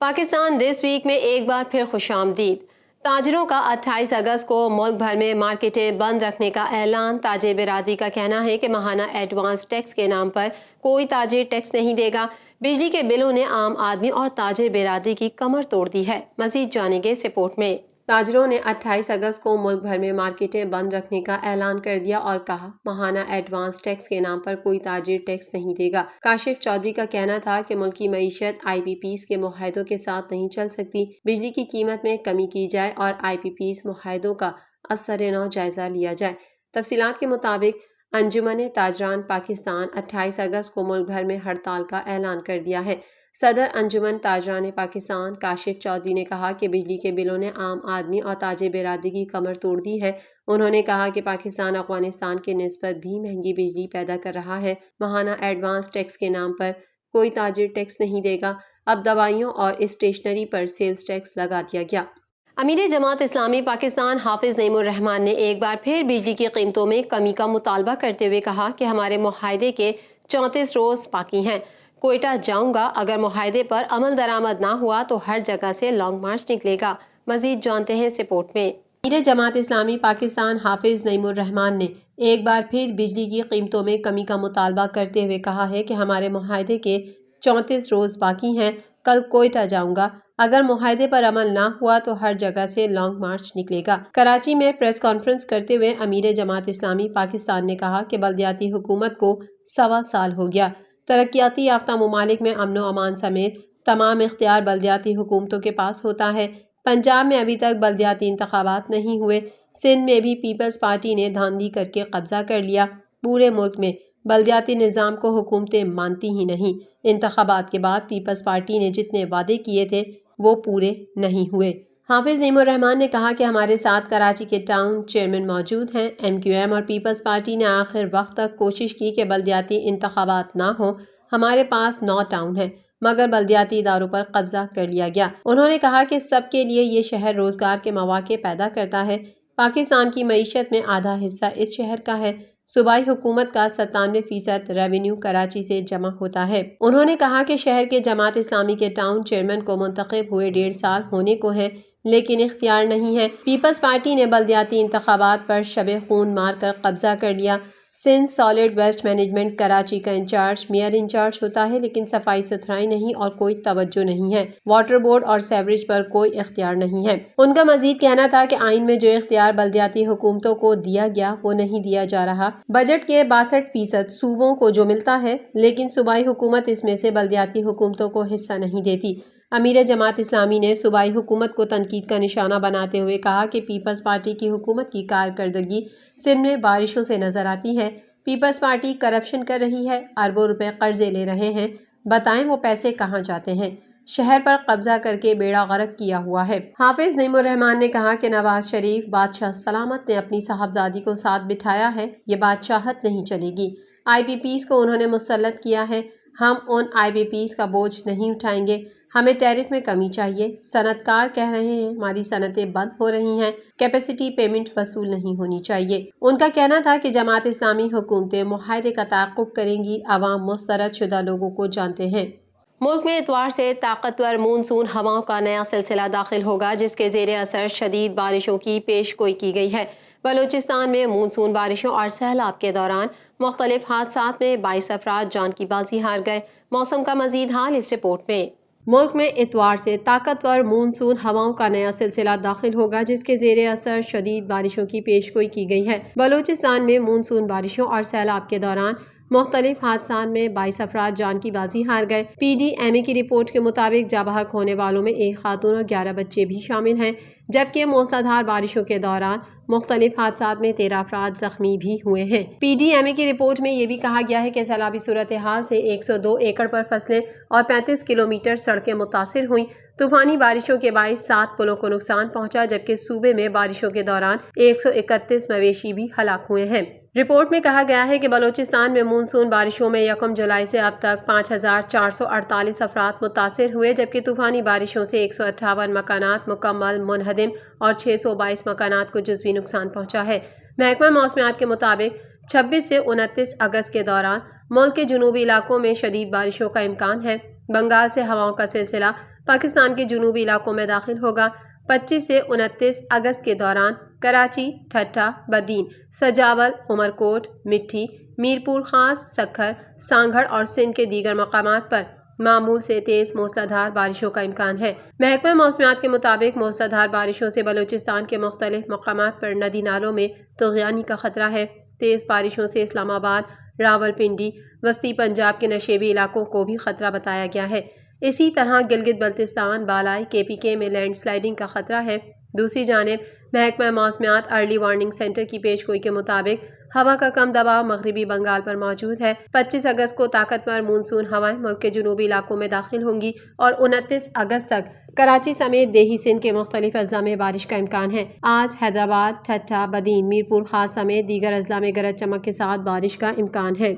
Pakistan this week میں ایک بار پھر خوش آمدید۔ تاجروں کا 28 اگست کو ملک بھر میں مارکیٹیں بند رکھنے کا اعلان۔ تاجر برادری کا کہنا ہے کہ ماہانہ ایڈوانس ٹیکس کے نام پر کوئی تاجر ٹیکس نہیں دے گا۔ بجلی کے بلوں نے عام آدمی اور تاجر برادری کی کمر توڑ دی ہے۔ مزید جانیں گے اس رپورٹ میں۔ تاجروں نے 28 اگست کو ملک بھر میں مارکیٹیں بند رکھنے کا اعلان کر دیا اور کہا ماہانہ ایڈوانس ٹیکس کے نام پر کوئی تاجر ٹیکس نہیں دے گا۔ کاشف چودھری کا کہنا تھا کہ ملکی معیشت آئی پی پیز کے معاہدوں کے ساتھ نہیں چل سکتی، بجلی کی قیمت میں کمی کی جائے اور آئی پی پیز معاہدوں کا اثر نو جائزہ لیا جائے۔ تفصیلات کے مطابق انجمن تاجران پاکستان 28 اگست کو ملک بھر میں ہڑتال کا اعلان کر دیا ہے۔ صدر انجمن تاجران پاکستان کاشف چودھری نے کہا کہ بجلی کے بلوں نے عام آدمی اور تاجر برادری کی کمر توڑ دی ہے۔ انہوں نے کہا کہ پاکستان افغانستان کی نسبت بھی مہنگی بجلی پیدا کر رہا ہے۔ ماہانہ ایڈوانس ٹیکس کے نام پر کوئی تاجر ٹیکس نہیں دے گا۔ اب دوائیوں اور اسٹیشنری پر سیلز ٹیکس لگا دیا گیا۔ امیر جماعت اسلامی پاکستان حافظ نعیم الرحمان نے ایک بار پھر بجلی کی قیمتوں میں کمی کا مطالبہ کرتے ہوئے کہا کہ ہمارے معاہدے کے 34 روز باقی ہیں۔ کوئٹہ جاؤں گا، اگر معاہدے پر عمل درآمد نہ ہوا تو ہر جگہ سے لانگ مارچ نکلے گا۔ مزید جانتے ہیں اس رپورٹ میں۔ امیر جماعت اسلامی پاکستان حافظ نعیم الرحمان نے ایک بار پھر بجلی کی قیمتوں میں کمی کا مطالبہ کرتے ہوئے کہا ہے کہ ہمارے معاہدے کے 34 روز باقی ہیں۔ کل کوئٹہ جاؤں گا، اگر معاہدے پر عمل نہ ہوا تو ہر جگہ سے لانگ مارچ نکلے گا۔ کراچی میں پریس کانفرنس کرتے ہوئے امیر جماعت اسلامی پاکستان نے کہا کہ بلدیاتی حکومت کو 1.25 سال ہو گیا۔ ترقیاتی یافتہ ممالک میں امن و امان سمیت تمام اختیار بلدیاتی حکومتوں کے پاس ہوتا ہے۔ پنجاب میں ابھی تک بلدیاتی انتخابات نہیں ہوئے۔ سندھ میں بھی پیپلز پارٹی نے دھاندلی کر کے قبضہ کر لیا۔ پورے ملک میں بلدیاتی نظام کو حکومتیں مانتی ہی نہیں۔ انتخابات کے بعد پیپلز پارٹی نے جتنے وعدے کیے تھے وہ پورے نہیں ہوئے۔ حافظ نعیم الرحمان نے کہا کہ ہمارے ساتھ کراچی کے ٹاؤن چیئرمین موجود ہیں۔ ایم کیو ایم اور پیپلز پارٹی نے آخر وقت تک کوشش کی کہ بلدیاتی انتخابات نہ ہوں۔ ہمارے پاس 9 ٹاؤن ہیں مگر بلدیاتی اداروں پر قبضہ کر لیا گیا۔ انہوں نے کہا کہ سب کے لیے یہ شہر روزگار کے مواقع پیدا کرتا ہے۔ پاکستان کی معیشت میں آدھا حصہ اس شہر کا ہے۔ صوبائی حکومت کا 97% ریونیو کراچی سے جمع ہوتا ہے۔ انہوں نے کہا کہ شہر کے جماعت اسلامی کے ٹاؤن چیئرمین کو منتخب ہوئے 1.5 سال ہونے کو ہیں لیکن اختیار نہیں ہے۔ پیپلز پارٹی نے بلدیاتی انتخابات پر شب خون مار کر قبضہ کر لیا۔ Sindh solid waste management Karachi کا انچارج میئر انچارج ہوتا ہے لیکن صفائی ستھرائی نہیں اور کوئی توجہ نہیں ہے۔ واٹر بورڈ اور سیوریج پر کوئی اختیار نہیں ہے۔ ان کا مزید کہنا تھا کہ آئین میں جو اختیار بلدیاتی حکومتوں کو دیا گیا وہ نہیں دیا جا رہا۔ بجٹ کے 62% صوبوں کو جو ملتا ہے لیکن صوبائی حکومت اس میں سے بلدیاتی حکومتوں کو حصہ نہیں دیتی۔ امیر جماعت اسلامی نے صوبائی حکومت کو تنقید کا نشانہ بناتے ہوئے کہا کہ پیپلز پارٹی کی حکومت کی کارکردگی سندھ میں بارشوں سے نظر آتی ہے۔ پیپلز پارٹی کرپشن کر رہی ہے، اربوں روپے قرضے لے رہے ہیں، بتائیں وہ پیسے کہاں جاتے ہیں۔ شہر پر قبضہ کر کے بیڑا غرق کیا ہوا ہے۔ حافظ نعیم الرحمان نے کہا کہ نواز شریف بادشاہ سلامت نے اپنی صاحبزادی کو ساتھ بٹھایا ہے، یہ بادشاہت نہیں چلے گی۔ آئی پی پیز کو انہوں نے مسلط کیا ہے، ہم ان آئی پی پیز کا بوجھ نہیں اٹھائیں گے۔ ہمیں ٹیرف میں کمی چاہیے۔ صنعت کار کہہ رہے ہیں ہماری صنعتیں بند ہو رہی ہیں، کیپیسٹی پیمنٹ وصول نہیں ہونی چاہیے۔ ان کا کہنا تھا کہ جماعت اسلامی حکومتیں معاہدے کا تحقق کریں گی، عوام مسترد شدہ لوگوں کو جانتے ہیں۔ ملک میں اتوار سے طاقتور مونسون ہواؤں کا نیا سلسلہ داخل ہوگا جس کے زیر اثر شدید بارشوں کی پیش گوئی کی گئی ہے۔ بلوچستان میں مونسون بارشوں اور سیلاب کے دوران مختلف حادثات میں 22 افراد جان کی بازی ہار گئے۔ موسم کا مزید حال اس رپورٹ میں۔ ملک میں اتوار سے طاقتور مونسون ہواؤں کا نیا سلسلہ داخل ہوگا جس کے زیر اثر شدید بارشوں کی پیش گوئی کی گئی ہے۔ بلوچستان میں مونسون بارشوں اور سیلاب کے دوران مختلف حادثات میں 22 افراد جان کی بازی ہار گئے۔ پی ڈی ایم اے کی رپورٹ کے مطابق جاں بحق ہونے والوں میں 1 خاتون اور 11 بچے بھی شامل ہیں جبکہ موسلادھار بارشوں کے دوران مختلف حادثات میں 13 افراد زخمی بھی ہوئے ہیں۔ پی ڈی ایم اے کی رپورٹ میں یہ بھی کہا گیا ہے کہ سیلابی صورتحال سے 102 ایکڑ پر فصلیں اور 35 کلومیٹر سڑکیں متاثر ہوئیں۔ طوفانی بارشوں کے باعث 7 پلوں کو نقصان پہنچا جبکہ صوبے میں بارشوں کے دوران 131 مویشی بھی ہلاک ہوئے ہیں۔ رپورٹ میں کہا گیا ہے کہ بلوچستان میں مونسون بارشوں میں 1 جولائی سے اب تک 5448 افراد متاثر ہوئے جبکہ طوفانی بارشوں سے 158 مکانات مکمل منہدم اور 622 مکانات کو جزوی نقصان پہنچا ہے۔ محکمہ موسمیات کے مطابق 26 سے 29 اگست کے دوران ملک کے جنوبی علاقوں میں شدید بارشوں کا امکان ہے بنگال سے ہواؤں کا سلسلہ پاکستان کے جنوبی علاقوں میں داخل ہوگا۔ 25 سے 29 اگست کے دوران کراچی، ٹھٹھہ، بدین، سجاول، عمرکوٹ، مٹھی، میرپور خاص، سکھر، سانگھڑ اور سندھ کے دیگر مقامات پر معمول سے تیز موسلادھار بارشوں کا امکان ہے۔ محکمہ موسمیات کے مطابق موسلادھار بارشوں سے بلوچستان کے مختلف مقامات پر ندی نالوں میں طغیانی کا خطرہ ہے۔ تیز بارشوں سے اسلام آباد، راولپنڈی، وسطی پنجاب کے نشیبی علاقوں کو بھی خطرہ بتایا گیا ہے۔ اسی طرح گلگت بلتستان، بالائی، KPK میں لینڈ سلائیڈنگ کا خطرہ ہے۔ دوسری جانب محکمہ موسمیات ارلی وارننگ سینٹر کی پیش گوئی کے مطابق ہوا کا کم دباؤ مغربی بنگال پر موجود ہے۔ 25 اگست کو طاقتور مونسون ہوائیں ملک کے جنوبی علاقوں میں داخل ہوں گی اور 29 اگست تک کراچی سمیت دیہی سندھ کے مختلف اضلاع میں بارش کا امکان ہے۔ آج حیدرآباد، ٹھٹھہ، بدین، میرپور خاص سمیت دیگر اضلاع میں گرج چمک کے ساتھ بارش کا امکان ہے۔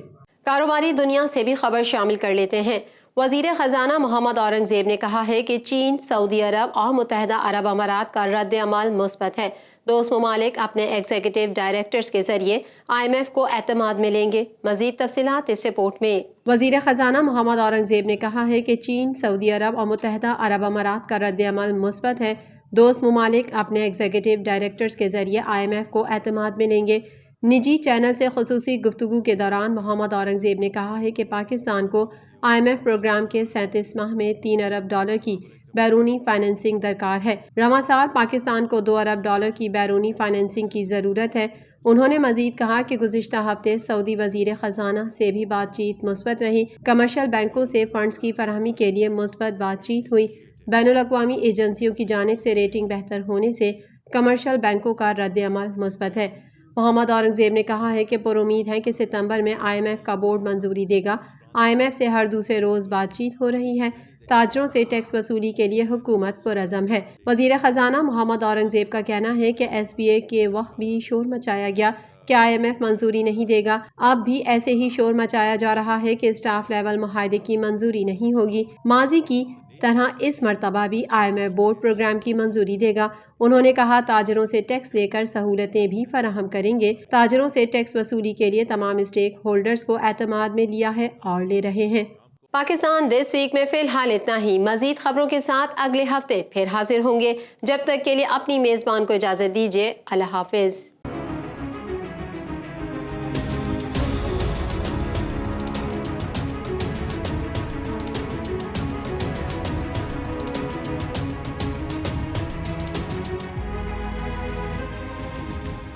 کاروباری دنیا سے بھی خبر شامل کر لیتے ہیں۔ وزیر خزانہ محمد اورنگزیب نے کہا ہے کہ چین، سعودی عرب اور متحدہ عرب امارات کا رد عمل مثبت ہے۔ دوست ممالک اپنے ایگزیکٹو ڈائریکٹرز کے ذریعے IMF کو اعتماد میں لیں گے۔ مزید تفصیلات اس رپورٹ میں۔ وزیر خزانہ محمد اورنگزیب نے کہا ہے کہ چین، سعودی عرب اور متحدہ عرب امارات کا رد عمل مثبت ہے۔ دوست ممالک اپنے ایگزیکٹو ڈائریکٹرز کے ذریعے IMF کو اعتماد میں لیں گے۔ نجی چینل سے خصوصی گفتگو کے دوران محمد اورنگزیب نے کہا ہے کہ پاکستان کو IMF پروگرام کے 37 ماہ میں $3 ارب کی بیرونی فائنینسنگ درکار ہے۔ رواں سال پاکستان کو $2 ارب کی بیرونی فائنینسنگ کی ضرورت ہے۔ انہوں نے مزید کہا کہ گزشتہ ہفتے سعودی وزیر خزانہ سے بھی بات چیت مثبت رہی۔ کمرشل بینکوں سے فنڈز کی فراہمی کے لیے مثبت بات چیت ہوئی۔ بین الاقوامی ایجنسیوں کی جانب سے ریٹنگ بہتر ہونے سے کمرشل بینکوں کا رد عمل مثبت ہے۔ محمد اورنگزیب نے کہا ہے کہ پرامید ہیں کہ ستمبر میں IMF کا بورڈ منظوری دے گا۔ IMF سے ہر دوسرے روز بات چیت ہو رہی ہے۔ تاجروں سے ٹیکس وصولی کے لیے حکومت پرعزم ہے۔ وزیر خزانہ محمد اورنگزیب کا کہنا ہے کہ SBA کے وقت بھی شور مچایا گیا کہ IMF منظوری نہیں دے گا۔ اب بھی ایسے ہی شور مچایا جا رہا ہے کہ اسٹاف لیول معاہدے کی منظوری نہیں ہوگی۔ ماضی کی طرح اس مرتبہ بھی IMF بورڈ پروگرام کی منظوری دے گا۔ انہوں نے کہا تاجروں سے ٹیکس لے کر سہولتیں بھی فراہم کریں گے۔ تاجروں سے ٹیکس وصولی کے لیے تمام اسٹیک ہولڈرز کو اعتماد میں لیا ہے اور لے رہے ہیں۔ پاکستان دس ویک میں فی الحال اتنا ہی۔ مزید خبروں کے ساتھ اگلے ہفتے پھر حاضر ہوں گے۔ جب تک کے لیے اپنی میزبان کو اجازت دیجیے۔ اللہ حافظ۔